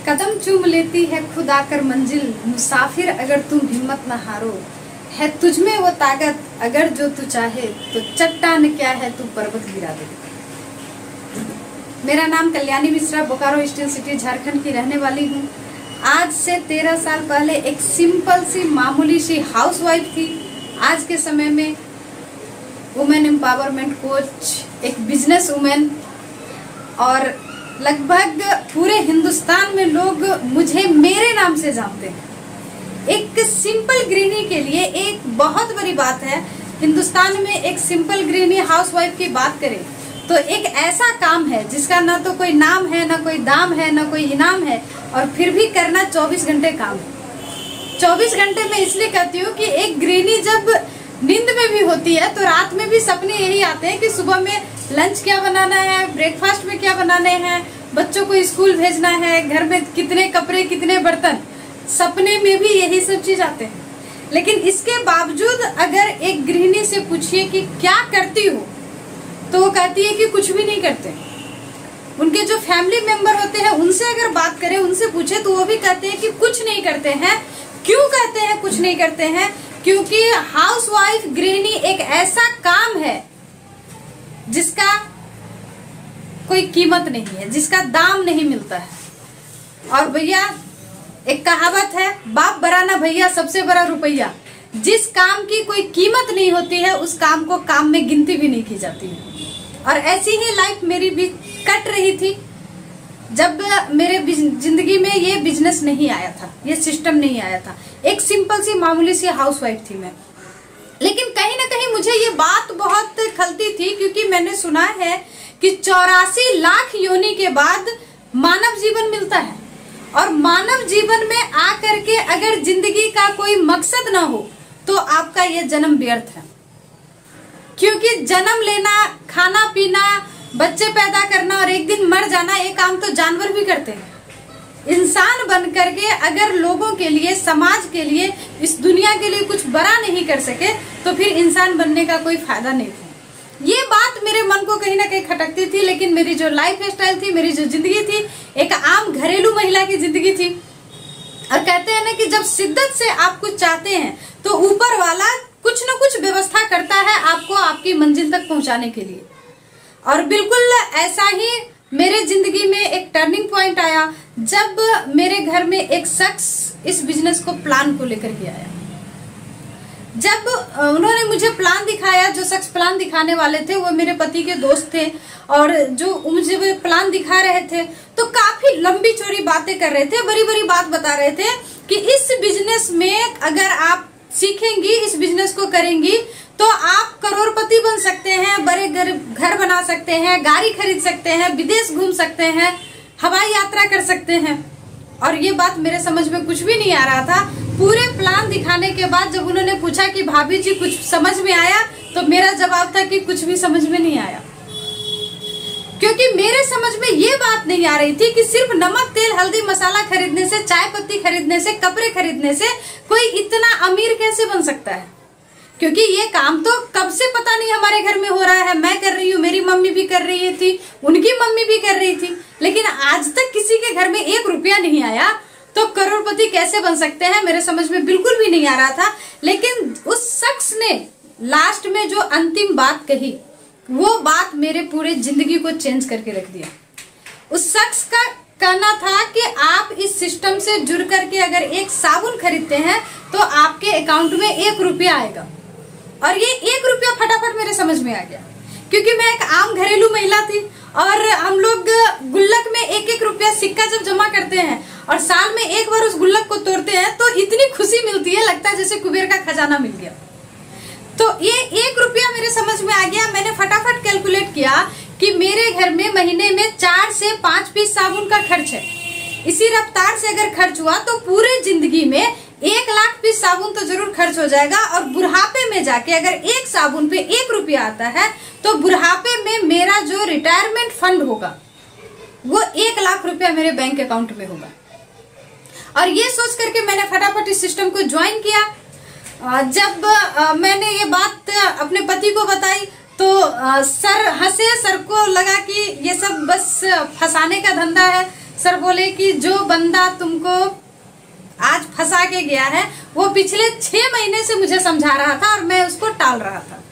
कदम चूम लेती है खुद आकर मंजिल, मुसाफिर अगर तुम हिम्मत न हारो, है तुझमें वो ताकत अगर जो तू चाहे, तो चट्टान क्या है तू पर्वत गिरा दे। मेरा नाम कल्याणी मिश्रा, बोकारो स्टील सिटी झारखंड की रहने वाली हूँ। आज से 13 साल पहले एक सिंपल सी मामूली सी हाउसवाइफ थी। आज के समय में वुमेन एम्पावरमेंट कोच, एक बिजनेस वुमेन, और लगभग पूरे हिंदुस्तान में लोग मुझे मेरे नाम से जानते हैं। एक सिंपल गृहिणी के लिए एक बहुत बड़ी बात है। हिंदुस्तान में एक सिंपल गृहिणी हाउसवाइफ की बात करें तो एक ऐसा काम है जिसका ना तो कोई नाम है, ना कोई दाम है, ना कोई इनाम है, और फिर भी करना 24 घंटे काम है। 24 घंटे में इसलिए कहती हूँ कि एक गृहिणी जब नींद में भी होती है तो रात में भी सपने यही आते हैं कि सुबह में लंच क्या बनाना है, ब्रेकफास्ट में क्या बनाने हैं, बच्चों को स्कूल भेजना है, घर में कितने कपड़े, कितने बर्तन, सपने में भी यही सब चीज आते हैं। लेकिन इसके बावजूद अगर एक गृहिणी से पूछिए कि क्या करती हो, तो वो कहती है कि कुछ भी नहीं करते। उनके जो फैमिली मेंबर होते हैं उनसे अगर बात करें, उनसे पूछे तो वो भी कहते हैं कि कुछ नहीं करते हैं। क्यों कहते हैं कुछ नहीं करते हैं? क्योंकि हाउसवाइफ गृहिणी एक ऐसा काम है जिसका कोई कीमत नहीं है, जिसका दाम नहीं मिलता है। और भैया एक कहावत है, बाप बड़ा ना भैया सबसे बड़ा रुपया। जिस काम की कोई कीमत नहीं होती है उस काम को काम में गिनती भी नहीं की जाती है। और ऐसी ही लाइफ मेरी भी कट रही थी जब मेरे जिंदगी में ये बिजनेस नहीं आया था, ये सिस्टम नहीं आया था। एक सिंपल सी मामूली सी हाउसवाइफ थी मैं। लेकिन कहीं ना कहीं मुझे ये बात बहुत खलती थी, क्योंकि मैंने सुना है कि 84 लाख योनि के बाद मानव जीवन मिलता है, और मानव जीवन में आकर के अगर जिंदगी का कोई मकसद ना हो तो आपका ये जन्म व्यर्थ है। क्योंकि जन्म लेना, खाना पीना, बच्चे पैदा करना और एक दिन मर जाना, ये काम तो जानवर भी करते हैं। इंसान बन करके अगर लोगों के लिए, समाज के लिए, इस दुनिया के लिए कुछ बड़ा नहीं कर सके तो फिर इंसान बनने का कोई फायदा नहीं था। ये बात मेरे मन को कहीं ना कहीं खटकती थी। लेकिन मेरी जो लाइफ स्टाइल थी, मेरी जो जिंदगी थी, एक आम घरेलू महिला की जिंदगी थी। और कहते हैं ना कि जब शिद्दत से आप कुछ चाहते हैं तो ऊपर वाला कुछ न कुछ व्यवस्था करता है आपको आपकी मंजिल तक पहुंचाने के लिए। और बिल्कुल ऐसा ही मेरे जिंदगी में एक टर्निंग पॉइंट आया जब मेरे घर में एक शख्स इस बिजनेस को प्लान को लेकर के आया। जब उन्होंने मुझे प्लान दिखाया, जो शख्स प्लान दिखाने वाले थे वो मेरे पति के दोस्त थे, और जो मुझे प्लान दिखा रहे थे तो काफी लंबी चौड़ी बातें कर रहे थे, बड़ी बड़ी बात बता रहे थे कि इस बिजनेस में अगर आप सीखेंगी, इस बिजनेस को करेंगी तो आप करोड़पति बन सकते हैं, बड़े घर बना सकते हैं, गाड़ी खरीद सकते हैं, विदेश घूम सकते हैं, हवाई यात्रा कर सकते हैं। और ये बात मेरे समझ में कुछ भी नहीं आ रहा था। पूरे प्लान दिखाने के बाद जब उन्होंने पूछा कि भाभी जी कुछ समझ में आया, तो मेरा जवाब था कि कुछ भी समझ में नहीं आया। क्योंकि मेरे समझ में ये बात नहीं आ रही थी कि सिर्फ नमक, तेल, हल्दी, मसाला खरीदने से, चाय पत्ती खरीदने से, कपड़े खरीदने से कोई इतना अमीर कैसे बन सकता है। क्योंकि ये काम तो कब से पता नहीं हमारे घर में हो रहा है। मैं कर रही हूँ, मेरी मम्मी भी कर रही थी, उनकी मम्मी भी कर रही थी, लेकिन आज तक किसी के घर में 1 रुपया नहीं आया। तो करोड़पति कैसे बन सकते हैं, मेरे समझ में बिल्कुल भी नहीं आ रहा था। लेकिन उस शख्स ने लास्ट में जो अंतिम बात कही, वो बात मेरे पूरे जिंदगी को चेंज करके रख दिया। उस शख्स का कहना था कि आप इस सिस्टम से जुड़ करके अगर एक साबुन खरीदते हैं तो आपके अकाउंट में 1 रुपया आएगा। और ये 1 रुपया फटाफट मेरे समझ में आ गया, क्योंकि मैं एक आम घरेलू महिला थी और हम लोग गुल्लक में 1-1 रुपया सिक्का जब जमा करते हैं और साल में एक बार उस गुल्लक को तोड़ते हैं तो इतनी खुशी मिलती है, लगता है जैसे कुबेर का खजाना मिल गया। तो ये 1 रुपया मेरे समझ में आ गया। मैंने फटाफट कैलकुलेट किया कि मेरे घर में महीने में 4 से 5 पीस साबुन का खर्च है। इसी रफ्तार से अगर खर्च हुआ तो पूरे जिंदगी में 1 लाख पीस साबुन तो जरूर खर्च हो जाएगा। और बुढ़ापे में जाके अगर एक साबुन पे 1 रुपया आता है तो बुढ़ापे में मेरा जो रिटायरमेंट फंड होगा वो 1 लाख रुपया मेरे बैंक अकाउंट में होगा। और ये सोच करके मैंने फटाफट इस सिस्टम को ज्वाइन किया। जब मैंने ये बात अपने पति को बताई तो सर हंसे, सर को लगा कि ये सब बस फंसाने का धंधा है, सर बोले कि जो बंदा तुमको आज फंसा के गया है वो पिछले 6 महीने से मुझे समझा रहा था और मैं उसको टाल रहा था,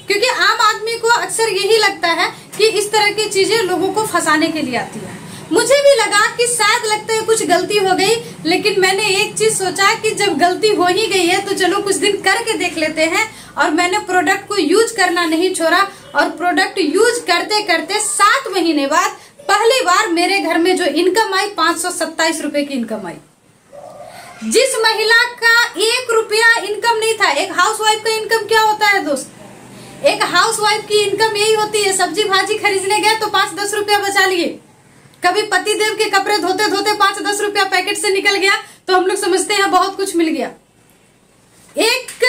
क्योंकि आम आदमी को अक्सर यही लगता है कि इस तरह की चीजें लोगों को फंसाने के लिए आती है। मुझे भी लगा कि शायद लगता है कुछ गलती हो गई, लेकिन मैंने एक चीज सोचा कि जब गलती हो ही गई है तो चलो कुछ दिन करके देख लेते हैं। और मैंने प्रोडक्ट को यूज करना नहीं छोड़ा और प्रोडक्ट यूज करते करते 7 महीने बाद पहली बार मेरे घर में जो इनकम आई 527 रुपए की इनकम आई। जिस महिला का 1 रुपया इनकम नहीं था, एक हाउसवाइफ का इनकम क्या होता है दोस्त? एक हाउसवाइफ की इनकम यही होती है, सब्जी भाजी खरीदने गए तो 5-10 रुपया बचा लिए। कभी पतिदेव के कपड़े धोते धोते 5-10 रुपया पैकेट से निकल गया तो हम लोग समझते हैं बहुत कुछ मिल गया। एक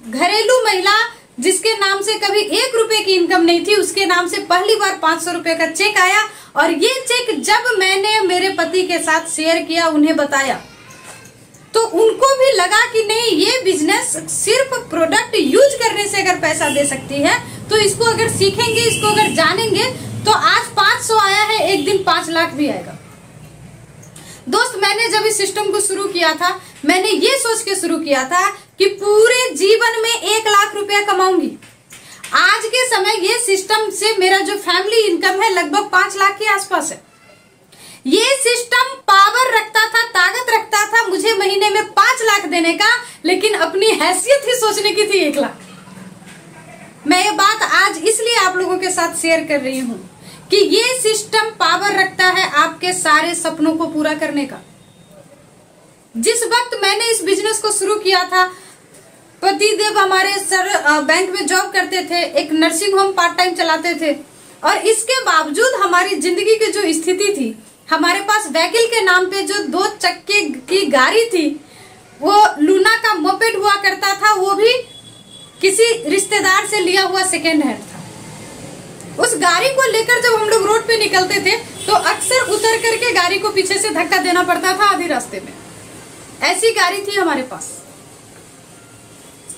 घरेलू महिला जिसके नाम से कभी 1 रुपए की इनकम नहीं थी, उसके नाम से पहली बार 500 रुपए का चेक आया। और ये चेक जब मैंने मेरे पति के साथ शेयर किया, उन्हें बताया, तो उनको भी लगा कि नहीं, ये बिजनेस सिर्फ प्रोडक्ट यूज करने से अगर पैसा दे सकती है तो इसको अगर सीखेंगे, इसको अगर जानेंगे तो आज 500 आया है, एक दिन 5 लाख भी आएगा। दोस्त, मैंने जब इस सिस्टम को शुरू किया था, मैंने ये सोच के शुरू किया था कि पूरे जीवन में 1 लाख रुपया कमाऊंगी। आज के समय ये सिस्टम से मेरा जो फैमिली इनकम है लगभग 5 लाख के आसपास है। ये सिस्टम पावर रखता था, ताकत रखता था मुझे महीने में 5 लाख देने का, लेकिन अपनी हैसियत ही सोचने की थी 1 लाख। मैं ये बात आज इसलिए आप लोगों के साथ शेयर कर रही हूं कि ये सिस्टम पावर रखता है आपके सारे सपनों को पूरा करने का। जिस वक्त मैंने इस बिजनेस को शुरू किया था, पतिदेव हमारे सर बैंक में जॉब करते थे, एक नर्सिंग होम पार्ट टाइम चलाते थे, और इसके बावजूद हमारी जिंदगी की जो स्थिति थी, हमारे पास व्हीकल के नाम पे जो 2 चक्के की गाड़ी थी, वो लूना का मोपेड हुआ करता था, वो भी किसी रिश्तेदार से लिया हुआ सेकेंड हैंड था। उस गाड़ी को लेकर जब हम लोग रोड पे निकलते थे तो अक्सर उतर करके गाड़ी को पीछे से धक्का देना पड़ता था आधे रास्ते में। ऐसी गाड़ी थी हमारे पास।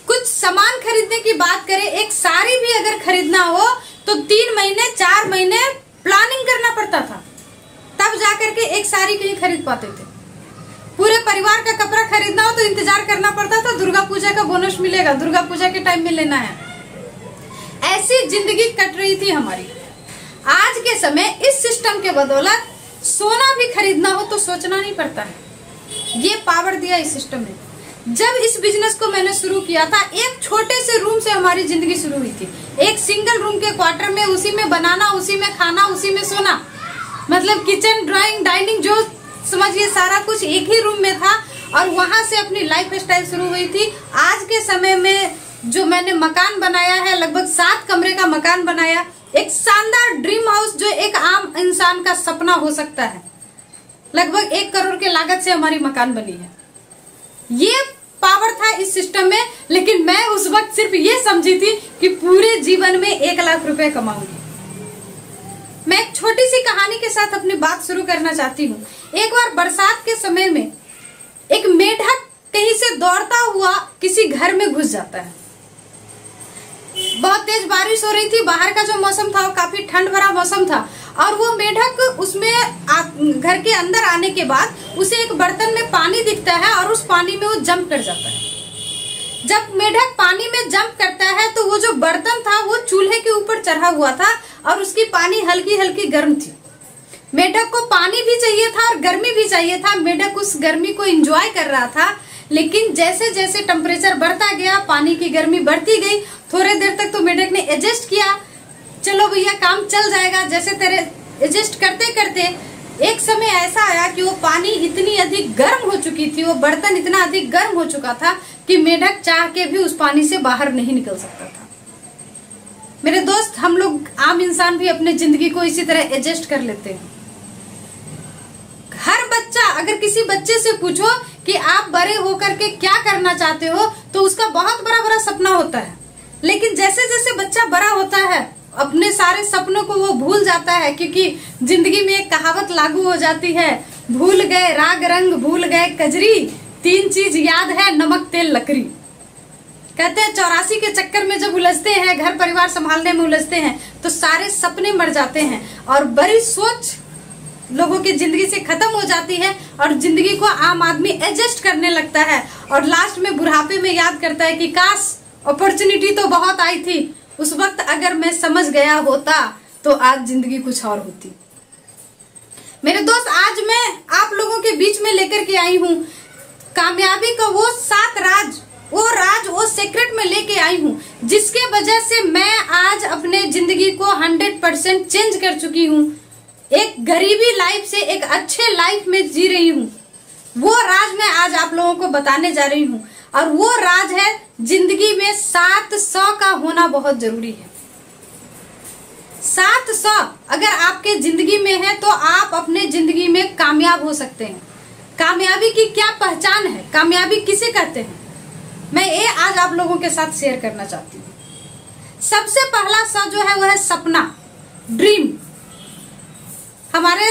कुछ सामान खरीदने की बात करें, एक साड़ी भी अगर खरीदना हो तो 3 महीने 4 महीने प्लानिंग करना पड़ता था, तब जाकर के एक साड़ी कहीं खरीद पाते थे। पूरे परिवार का कपड़ा खरीदना हो तो इंतजार करना पड़ता था, दुर्गा पूजा का बोनस मिलेगा, दुर्गा पूजा के टाइम में लेना है। ऐसी जिंदगी कट रही थी हमारी। आज के समय इस सिस्टम के बदौलत सोना भी खरीदना हो तो सोचना नहीं पड़ता है। ये पावर दिया इस सिस्टम ने। जब इस बिजनेस को मैंने शुरू किया था, एक छोटे से रूम से हमारी जिंदगी शुरू हुई थी। एक सिंगल रूम के क्वार्टर में, उसी में बनाना, उसी में खाना, उसी में सोना, मतलब किचन, ड्राइंग, डाइनिंग, जो समझिए सारा कुछ एक ही रूम में था। और वहां से अपनी लाइफ स्टाइल शुरू हुई थी। आज के समय में जो मैंने मकान बनाया है, लगभग 7 कमरे का मकान बनाया, एक शानदार ड्रीम हाउस जो एक आम इंसान का सपना हो सकता है। लगभग 1 करोड़ के लागत से हमारी मकान बनी है। ये पावर था इस सिस्टम में, लेकिन मैं उस वक्त सिर्फ ये समझी थी कि पूरे जीवन में 1 लाख रुपए कमाऊंगी। मैं एक छोटी सी कहानी के साथ अपनी बात शुरू करना चाहती हूँ। एक बार बरसात के समय में एक मेढक कहीं से दौड़ता हुआ किसी घर में घुस जाता है। बहुत तेज बारिश हो रही थी, बाहर का जो मौसम था वो काफी ठंड भरा मौसम था, और वो मेढक उसमें घर के अंदर आने के बाद उसे एक बर्तन में पानी दिखता है और उस पानी में वो जंप कर जाता है। जब मेढक पानी में जंप करता है तो वो जो बर्तन था वो चूल्हे के ऊपर चढ़ा हुआ था और उसकी पानी हल्की हल्की गर्म थी। मेढक को पानी भी चाहिए था और गर्मी भी चाहिए था। मेढक उस गर्मी को एंजॉय कर रहा था, लेकिन जैसे जैसे टेम्परेचर बढ़ता गया, पानी की गर्मी बढ़ती गई। थोड़े देर तक तो मेढक ने एडजस्ट किया, चलो भैया काम चल जाएगा जैसे तेरे। एडजस्ट करते करते एक समय ऐसा आया कि वो पानी इतनी अधिक गर्म हो चुकी थी, वो बर्तन इतना अधिक गर्म हो चुका था कि मेढक चाह के भी उस पानी से बाहर नहीं निकल सकता था। मेरे दोस्त, हम लोग आम इंसान भी अपने जिंदगी को इसी तरह एडजस्ट कर लेते हैं। हर बच्चा, अगर किसी बच्चे से पूछो कि आप बड़े होकर के क्या करना चाहते हो, तो उसका बहुत बड़ा बड़ा सपना होता है। लेकिन जैसे जैसे बच्चा बड़ा होता है, अपने सारे सपनों को वो भूल जाता है, क्योंकि जिंदगी में एक कहावत लागू हो जाती है, भूल गए राग रंग, भूल गए कजरी, 3 चीज याद है, नमक तेल लकड़ी। कहते हैं 84 के चक्कर में जब उलझते हैं, घर परिवार संभालने में उलझते हैं, तो सारे सपने मर जाते हैं और बड़ी सोच लोगों की जिंदगी से खत्म हो जाती है और जिंदगी को आम आदमी एडजस्ट करने लगता है और लास्ट में बुढ़ापे में याद करता है कि काश अपॉर्चुनिटी तो बहुत आई थी, उस वक्त अगर मैं समझ गया होता तो आज जिंदगी कुछ और होती। मेरे दोस्त, आज मैं आप लोगों के बीच में लेकर के आई हूँ कामयाबी का वो 7 राज, वो सीक्रेट में लेके आई हूँ जिसके वजह से मैं आज अपने जिंदगी को 100% चेंज कर चुकी हूँ। एक गरीबी लाइफ से एक अच्छे लाइफ में जी रही हूँ। वो राज मैं आज आप लोगों को बताने जा रही हूँ और वो राज है जिंदगी में 700 का होना बहुत जरूरी है। 700 अगर आपके जिंदगी में है तो आप अपने जिंदगी में कामयाब हो सकते हैं। कामयाबी की क्या पहचान है, कामयाबी किसे कहते हैं, मैं ये आज आप लोगों के साथ शेयर करना चाहती हूँ। सबसे पहला स जो है वो है सपना, ड्रीम। हमारे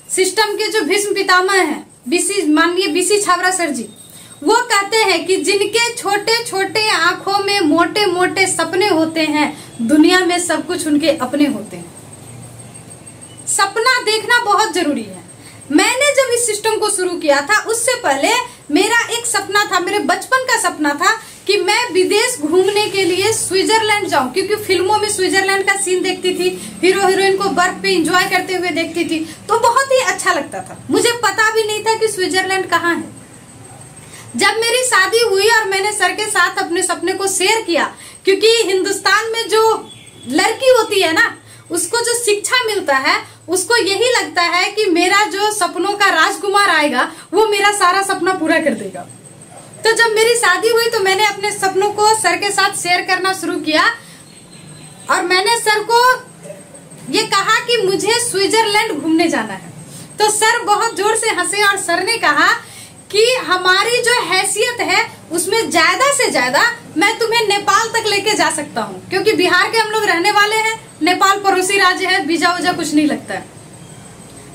सिस्टम के जो भीष्म पितामह हैं माननीय बीसी छाबड़ा सर जी, वो कहते हैं कि जिनके छोटे छोटे आंखों में मोटे मोटे सपने होते हैं दुनिया में सब कुछ उनके अपने होते हैं। सपना देखना बहुत जरूरी है। मैंने जब इस सिस्टम को शुरू किया था उससे पहले मेरा एक सपना था, मेरे बचपन का सपना था कि मैं विदेश घूमने के लिए स्विट्जरलैंड जाऊं, क्योंकि फिल्मों में स्विट्जरलैंड का सीन देखती थी, हीरो हीरोइन को बर्फ पे एंजॉय करते हुए देखती थी, तो बहुत ही अच्छा लगता था। मुझे पता भी नहीं था कि स्विट्जरलैंड कहाँ है। जब मेरी शादी हुई और मैंने सर के साथ अपने सपने को शेयर किया, क्योंकि हिंदुस्तान में जो लड़की होती है ना, उसको जो शिक्षा मिलता है उसको यही लगता है कि मेरा जो सपनों का राजकुमार आएगा वो मेरा सारा सपना पूरा कर देगा। तो जब मेरी शादी हुई तो मैंने अपने सपनों को सर के साथ शेयर करना शुरू किया और मैंने सर को ये कहा कि मुझे स्विट्जरलैंड घूमने जाना है। तो सर बहुत जोर से हंसे और सर ने कहा कि हमारी जो हैसियत है उसमें ज्यादा से ज्यादा मैं तुम्हें नेपाल तक लेके जा सकता हूँ, क्योंकि बिहार के हम लोग रहने वाले हैं, नेपाल पड़ोसी राज्य है, वीजा वूजा कुछ नहीं लगता है।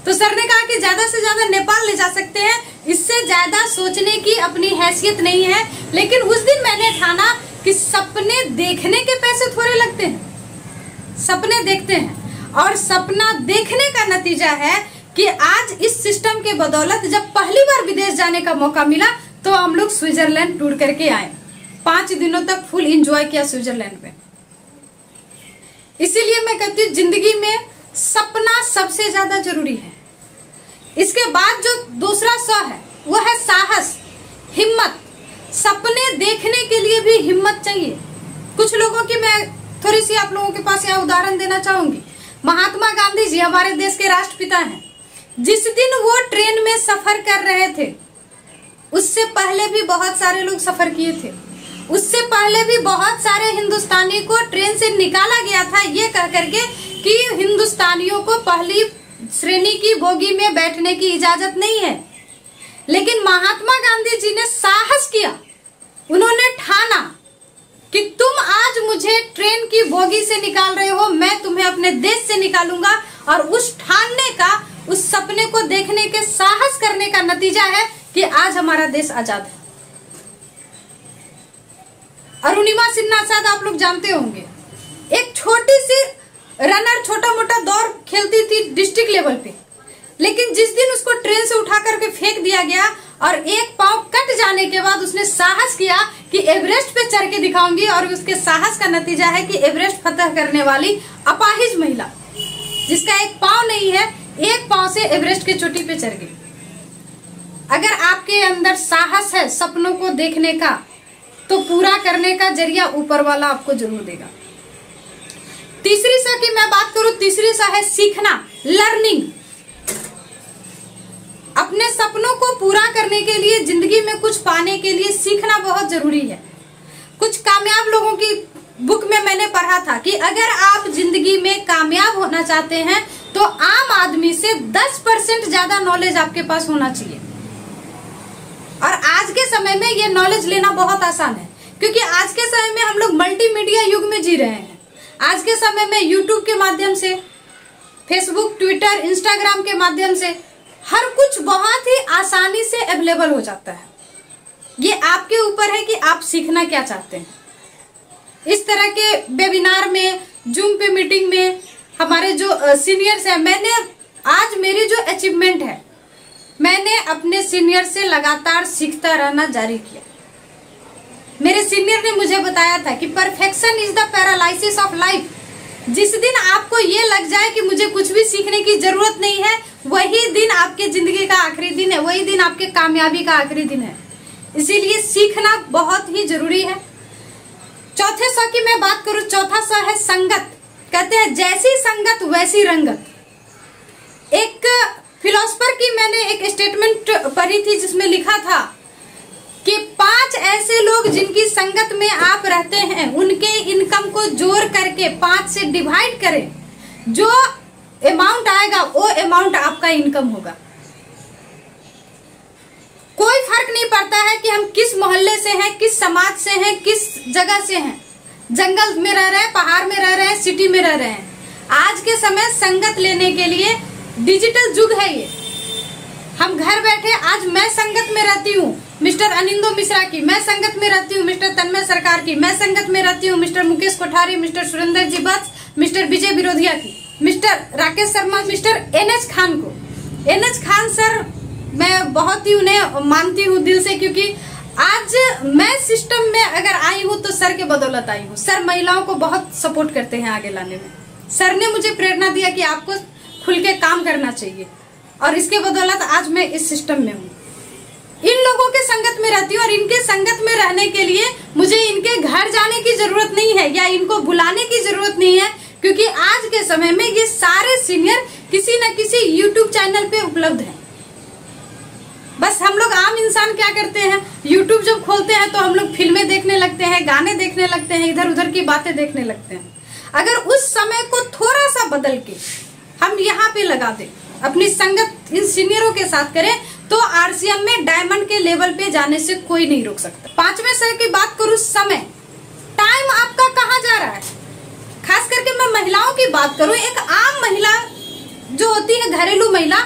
तो सर ने कहा कि ज्यादा से ज्यादा नेपाल ले जा सकते हैं, इससे ज्यादा सोचने की अपनी हैसियत नहीं है। लेकिन उस दिन मैंने ठाना कि सपने देखने के पैसे थोड़े लगते हैं, सपने देखते हैं और सपना देखने का नतीजा है कि आज इस सिस्टम के बदौलत जब पहली बार विदेश जाने का मौका मिला तो हम लोग स्विट्जरलैंड टूर करके आए। 5 दिनों तक फुल एंजॉय किया स्विट्जरलैंड में। इसीलिए मैं कहती हूँ जिंदगी में सपना सबसे ज्यादा जरूरी है। इसके बाद जो दूसरा स है वो है साहस, हिम्मत। सपने देखने के लिए भी हिम्मत चाहिए। कुछ लोगों की मैं थोड़ी सी आप लोगों के पास यहाँ उदाहरण देना चाहूंगी। महात्मा गांधी जी हमारे देश के राष्ट्रपिता हैं। जिस दिन वो ट्रेन में सफर कर रहे थे उससे पहले भी बहुत सारे लोग सफर किए थे। उससे पहले भी बहुत सारे हिंदुस्तानी को ट्रेन से निकाला गया था ये कह करके कि हिंदुस्तानियों को पहली श्रेणी की बोगी में बैठने की इजाजत नहीं है। लेकिन महात्मा गांधी जी ने साहस किया, उन्होंने ठाना कि तुम आज मुझे ट्रेन की बोगी से निकाल रहे हो, मैं तुम्हें अपने देश से निकालूंगा। और उस ठानने का, उस सपने को देखने के साहस करने का नतीजा है कि आज हमारा देश आजाद है। अरुणिमा सिन्हा शायद आप लोग जानते होंगे, एक छोटी सी रनर, छोटा मोटा दौड़ खेलती थी डिस्ट्रिक्ट लेवल पे, लेकिन जिस दिन उसको ट्रेन से उठा करके फेंक दिया गया और एक पांव कट जाने के बाद उसने साहस किया कि एवरेस्ट पे चढ़ के दिखाऊंगी, और उसके साहस का नतीजा है कि एवरेस्ट फतह करने वाली अपाहिज महिला जिसका एक पांव नहीं है, एक पांव से एवरेस्ट की चोटी पे चढ़ गई। अगर आपके अंदर साहस है सपनों को देखने का तो पूरा करने का जरिया ऊपर वाला आपको जरूर देगा। तीसरी सा की मैं बात करूं, तीसरी सा है सीखना, लर्निंग। अपने सपनों को पूरा करने के लिए, जिंदगी में कुछ पाने के लिए सीखना बहुत जरूरी है। कुछ कामयाब लोगों की बुक में मैंने पढ़ा था कि अगर आप जिंदगी में कामयाब होना चाहते हैं तो आम आदमी से 10% ज्यादा नॉलेज आपके पास होना चाहिए। और आज के समय में ये नॉलेज लेना बहुत आसान है, क्योंकि आज के समय में हम लोग मल्टीमीडिया युग में जी रहे हैं। आज के समय में यूट्यूब के माध्यम से, फेसबुक, ट्विटर, इंस्टाग्राम के माध्यम से हर कुछ बहुत ही आसानी से अवेलेबल हो जाता है। ये आपके ऊपर है कि आप सीखना क्या चाहते हैं। इस तरह के वेबिनार में, जूम पे मीटिंग में हमारे जो सीनियर्स हैं, मैंने आज मेरी जो अचीवमेंट है, मैंने अपने सीनियर से लगातार सीखता रहना जारी किया। मेरे सीनियर ने मुझे बताया था कि perfection is the paralysis of life. जिस दिन आपको ये लग जाए कि मुझे कुछ भी सीखने की जरूरत नहीं है, वही दिन आपके जिंदगी का आखिरी दिन है, वही दिन आपके कामयाबी का आखिरी दिन है। इसीलिए सीखना बहुत ही जरूरी है। चौथे स की मैं बात करूं, चौथा स है संगत। कहते हैं जैसी संगत वैसी रंगत। एक फिलोसफर की मैंने एक स्टेटमेंट पढ़ी थी जिसमें लिखा था कि 5 ऐसे लोग जिनकी संगत में आप रहते हैं, उनके इनकम को जोड़ करके 5 से डिवाइड करें, जो अमाउंट आएगा वो अमाउंट आपका इनकम होगा। कोई फर्क नहीं पड़ता है कि हम किस मोहल्ले से हैं, किस समाज से हैं, किस जगह से हैं, जंगल में रह रहे हैं, पहाड़ में रह रहे हैं, सिटी में रह रहे हैं। आज के समय संगत लेने के लिए डिजिटल युग है ये। हम घर बैठे, आज मैं संगत में रहती हूँ मिस्टर अनिंदो मिश्रा की, मैं संगत में रहती हूँ मिस्टर तन्मय सरकार की, मैं संगत में रहती हूँ मिस्टर मुकेश कोठारी, मिस्टर सुरेंद्र जी बत्स, मिस्टर विजय बिरोधिया की, mister Rakesh Sharma, mister NH Khan को। NH खान सर, मैं बहुत ही उन्हें मानती हूँ दिल से, क्योंकि आज मैं सिस्टम में अगर आई हूँ तो सर के बदौलत आई हूँ। सर महिलाओं को बहुत सपोर्ट करते हैं आगे लाने में। सर ने मुझे प्रेरणा दिया कि आपको खुल के काम करना चाहिए, और इसके बदौलत आज मैं इस सिस्टम में हूँ। इन लोगों के संगत में रहती हूँ, और इनके संगत में रहने के लिए मुझे इनके घर जाने की जरूरत नहीं है या इनको बुलाने की जरूरत नहीं है, क्योंकि आज के समय में ये सारे सीनियर किसी न किसी YouTube चैनल पे उपलब्ध हैं। बस हम लोग आम इंसान क्या करते हैं, YouTube जब खोलते हैं तो हम लोग फिल्में देखने लगते हैं, गाने देखने लगते हैं, इधर उधर की बातें देखने लगते हैं। अगर उस समय को थोड़ा सा बदल के हम यहाँ पे लगा दें, अपनी संगत इन सीनियरों के साथ करें, तो RCM में डायमंड के लेवल पे जाने से कोई नहीं रोक सकता। 5वें सर की बात करूं, समय, टाइम आपका कहाँ जा रहा है। खास करके मैं महिलाओं की बात करूं, एक आम महिला जो होती है, घरेलू महिला,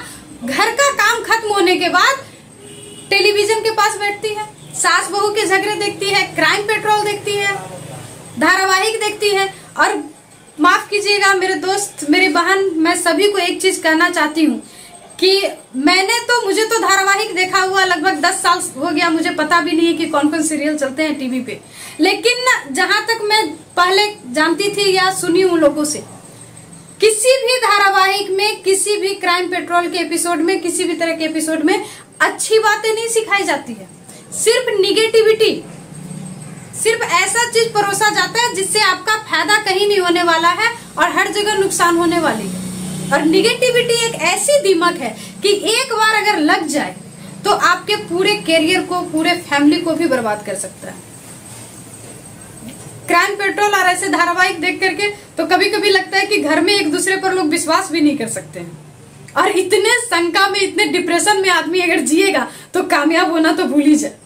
घर का काम खत्म होने के बाद टेलीविजन के पास बैठती है, सास बहू के झगड़े देखती है, क्राइम पेट्रोल देखती है, धारावाहिक देखती है। और माफ कीजिएगा मेरे दोस्त, मेरी बहन, मैं सभी को एक चीज कहना चाहती हूँ कि मुझे तो धारावाहिक देखा हुआ लगभग 10 साल हो गया, मुझे पता भी नहीं है कि कौन कौन सीरियल चलते हैं टीवी पे। लेकिन जहां तक मैं पहले जानती थी या सुनी हूँ लोगों से, किसी भी धारावाहिक में, किसी भी क्राइम पेट्रोल के एपिसोड में, किसी भी तरह के एपिसोड में अच्छी बातें नहीं सिखाई जाती है, सिर्फ निगेटिविटी, सिर्फ ऐसा चीज परोसा जाता है जिससे आपका फायदा कहीं नहीं होने वाला है और हर जगह नुकसान होने वाली है। और निगेटिविटी एक ऐसी दीमक है कि एक बार अगर लग जाए तो आपके पूरे कैरियर को, पूरे फैमिली को भी बर्बाद कर सकता है। क्राइम पेट्रोल और ऐसे धारावाहिक देख करके तो कभी कभी लगता है कि घर में एक दूसरे पर लोग विश्वास भी नहीं कर सकते हैं। और इतने शंका में, इतने डिप्रेशन में आदमी अगर जिएगा तो कामयाब होना तो भूल ही जाए।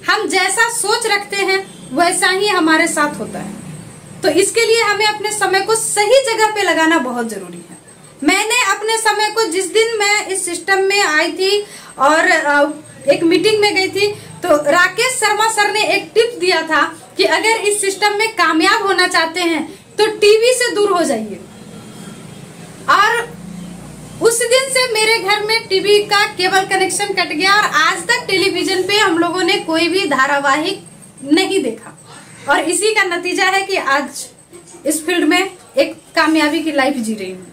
हम जैसा सोच रखते हैं वैसा ही हमारे साथ होता है। तो इसके लिए हमें अपने समय को सही जगह पे लगाना बहुत जरूरी है। मैंने अपने समय को, जिस दिन मैं इस सिस्टम में आई थी और एक मीटिंग में गई थी, तो राकेश शर्मा सर ने एक टिप दिया था कि अगर इस सिस्टम में कामयाब होना चाहते हैं तो टीवी से दूर हो जाइए। और उस दिन से मेरे घर में टीवी का केबल कनेक्शन कट गया और आज तक टेलीविजन पे हम लोगों ने कोई भी धारावाहिक नहीं देखा। और इसी का नतीजा है कि आज इस फील्ड में एक कामयाबी की लाइफ जी रही हूँ।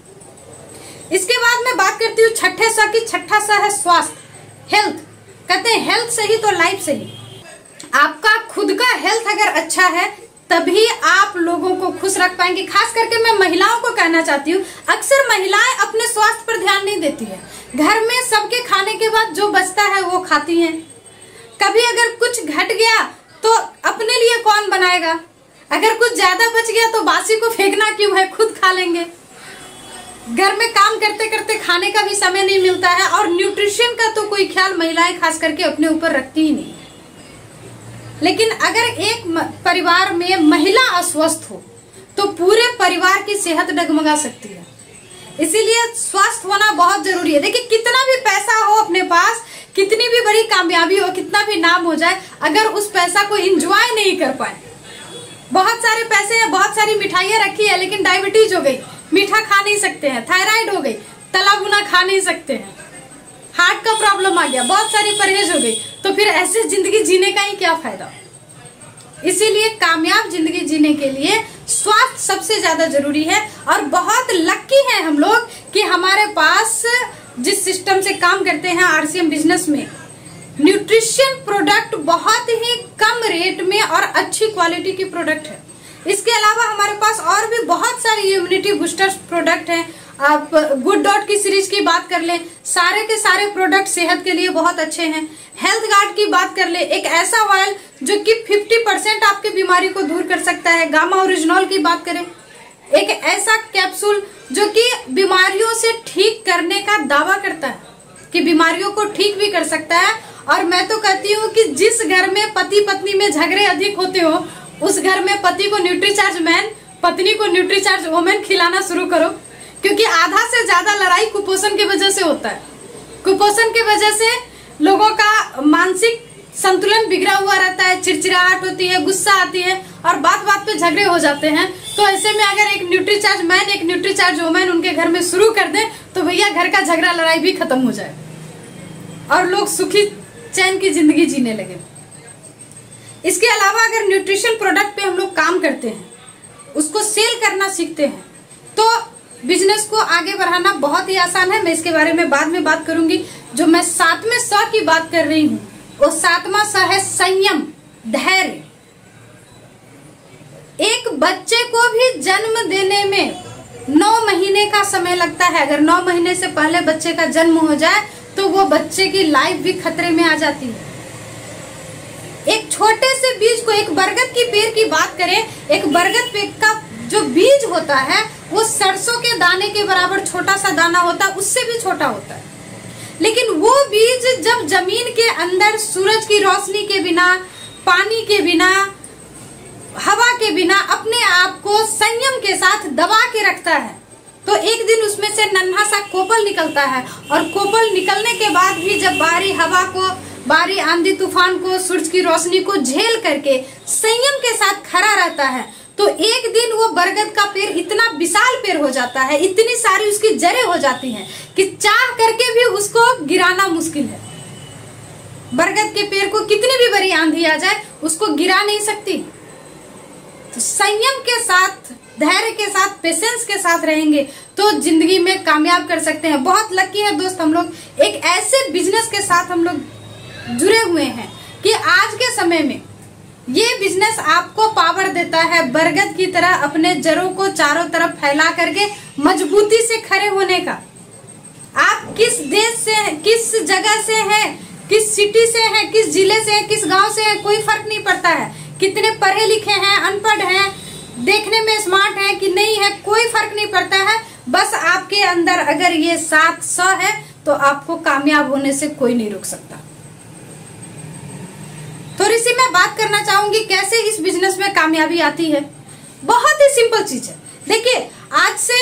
इसके बाद मैं बात करती हूँ छठे सा की। छठा सा है स्वास्थ्य, हेल्थ। कहते हैं हेल्थ सही तो लाइफ सही। आपका खुद का हेल्थ अगर अच्छा है तभी आप लोगों को खुश रख पाएंगे। खास करके मैं महिलाओं को कहना चाहती हूँ, अक्सर महिलाएं अपने स्वास्थ्य पर ध्यान नहीं देती है। घर में सबके खाने के बाद जो बचता है वो खाती हैं। कभी अगर कुछ घट गया तो अपने लिए कौन बनाएगा, अगर कुछ ज्यादा बच गया तो बासी को फेंकना क्यों है, खुद खा लेंगे। घर में काम करते करते खाने का भी समय नहीं मिलता है और न्यूट्रिशन का तो कोई ख्याल महिलाएं खास करके अपने ऊपर रखती ही नहीं। लेकिन अगर एक परिवार में महिला अस्वस्थ हो तो पूरे परिवार की सेहत डगमगा सकती है। इसीलिए स्वास्थ्य होना बहुत जरूरी है। देखिए, कितना भी पैसा हो अपने पास, कितनी भी बड़ी कामयाबी हो, कितना भी नाम हो जाए, अगर उस पैसा को एंजॉय नहीं कर पाए, बहुत सारे पैसे हैं, बहुत सारी मिठाइयाँ रखी है, लेकिन डायबिटीज हो गई, मीठा खा नहीं सकते हैं, थायराइड हो गई, तला भुना खा नहीं सकते हैं, हार्ट का प्रॉब्लम आ गया, बहुत सारी परहेज हो गई, तो फिर ऐसे जिंदगी जीने का ही क्या फायदा। इसीलिए कामयाब जिंदगी जीने के लिए स्वास्थ्य सबसे ज्यादा जरूरी है। और बहुत लकी है हम लोग कि हमारे पास जिस सिस्टम से काम करते हैं आरसीएम बिजनेस में, न्यूट्रिशन प्रोडक्ट बहुत ही कम रेट में और अच्छी क्वालिटी की प्रोडक्ट है। इसके अलावा हमारे पास और भी बहुत सारे इम्यूनिटी बूस्टर प्रोडक्ट हैं। आप गुड डॉट की सीरीज की बात कर लें, सारे के सारे प्रोडक्ट सेहत के लिए बहुत अच्छे हैं। हेल्थ गार्ड की बात कर ले, एक ऐसा ऑयल जो कि 50% आपकी बीमारी को दूर कर सकता है। गामा ओरिजिनॉल की बात करें, एक ऐसा कैप्सूल जो कि बीमारियों से ठीक करने का दावा करता है कि बीमारियों को ठीक भी कर सकता है। और मैं तो कहती हूँ कि जिस घर में पति पत्नी में झगड़े अधिक होते हो, उस घर में पति को न्यूट्रीचार्ज मैन, पत्नी को न्यूट्रीचार्ज वोमेन खिलाना शुरू करो, क्योंकि आधा से ज्यादा लड़ाई कुपोषण की वजह से होता है। कुपोषण की वजह से लोगों का मानसिक संतुलन बिगड़ा हुआ रहता है, चिड़चिड़ाहट होती है, गुस्सा आती है और बात बात पे झगड़े हो जाते हैं। तो ऐसे में अगर एक न्यूट्रीचार्ज मैन, एक न्यूट्रीचार्ज वोमेन उनके घर में शुरू कर दें तो भैया घर का झगड़ा लड़ाई भी खत्म हो जाए और लोग सुखी चैन की जिंदगी जीने लगे। इसके अलावा अगर न्यूट्रिशन प्रोडक्ट पे हम लोग काम करते हैं, उसको सेल करना सीखते हैं, तो बिजनेस को आगे बढ़ाना बहुत ही आसान है। मैं इसके बारे में बाद में बात करूंगी। जो मैं 7वें स की बात कर रही हूँ, वो 7वां स है संयम, धैर्य। एक बच्चे को भी जन्म देने में 9 महीने का समय लगता है। अगर 9 महीने से पहले बच्चे का जन्म हो जाए तो वो बच्चे की लाइफ भी खतरे में आ जाती है। एक छोटे से बीज को, एक बरगद की पेड़ की बात करें, एक बरगद पेड़ का जो बीज होता है वो सरसों के दाने के बराबर छोटा सा दाना होता है, उससे भी छोटा होता है। लेकिन वो बीज जब जमीन के अंदर सूरज की रोशनी के बिना, पानी के बिना, हवा के बिना अपने आप को संयम के साथ दबा के रखता है, तो एक दिन उसमें से नन्हा सा कोपल निकलता है। और कोपल निकलने के बाद भी जब बाहरी हवा को, बाहरी आंधी तूफान को, सूरज की रोशनी को झेल करके संयम के साथ खड़ा रहता है, तो एक दिन वो बरगद का पेड़ इतना विशाल पेड़ हो जाता है, इतनी सारी उसकी जड़ें हो जाती हैं कि चाह करके भी उसको गिराना मुश्किल है। बरगद के पेड़ को कितनी भी बड़ी आंधी आ जाए उसको गिरा नहीं सकती। तो संयम के साथ, धैर्य के साथ, पेशेंस के साथ रहेंगे तो जिंदगी में कामयाब कर सकते हैं। बहुत लकी है दोस्त, हम लोग एक ऐसे बिजनेस के साथ हम लोग जुड़े हुए हैं कि आज के समय में ये बिजनेस आपको पावर देता है बरगद की तरह अपने जड़ों को चारों तरफ फैला करके मजबूती से खड़े होने का। आप किस देश से हैं, किस जगह से हैं, किस सिटी से हैं, किस जिले से हैं, किस गांव से हैं, कोई फर्क नहीं पड़ता है। कितने पढ़े लिखे हैं, अनपढ़ हैं, देखने में स्मार्ट हैं कि नहीं है, कोई फर्क नहीं पड़ता है। बस आपके अंदर अगर ये 7 स है तो आपको कामयाब होने से कोई नहीं रोक सकता। थोड़ी सी मैं बात करना चाहूंगी कैसे इस बिजनेस में कामयाबी आती है। बहुत ही सिंपल चीज है। देखिए, आज से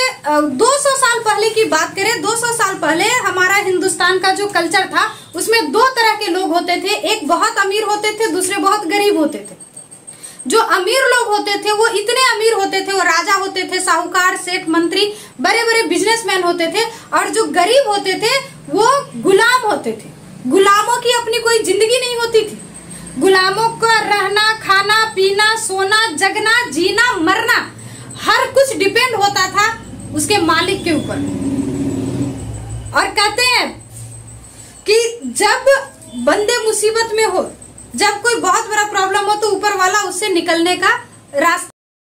200 साल पहले की बात करें, 200 साल पहले हमारा हिंदुस्तान का जो कल्चर था उसमें 2 तरह के लोग होते थे। एक बहुत अमीर होते थे, दूसरे बहुत गरीब होते थे। जो अमीर लोग होते थे वो इतने अमीर होते थे, वो राजा होते थे, साहूकार, सेठ, मंत्री, बड़े बड़े बिजनेसमैन होते थे। और जो गरीब होते थे वो गुलाम होते थे। गुलामों की अपनी कोई जिंदगी नहीं होती थी। गुलामों का रहना, खाना, पीना, सोना, जगना, जीना, मरना, हर कुछ डिपेंड होता था उसके मालिक के ऊपर। और कहते हैं कि जब बंदे मुसीबत में हो, जब कोई बहुत बड़ा प्रॉब्लम हो, तो ऊपर वाला उससे निकलने का रास्ता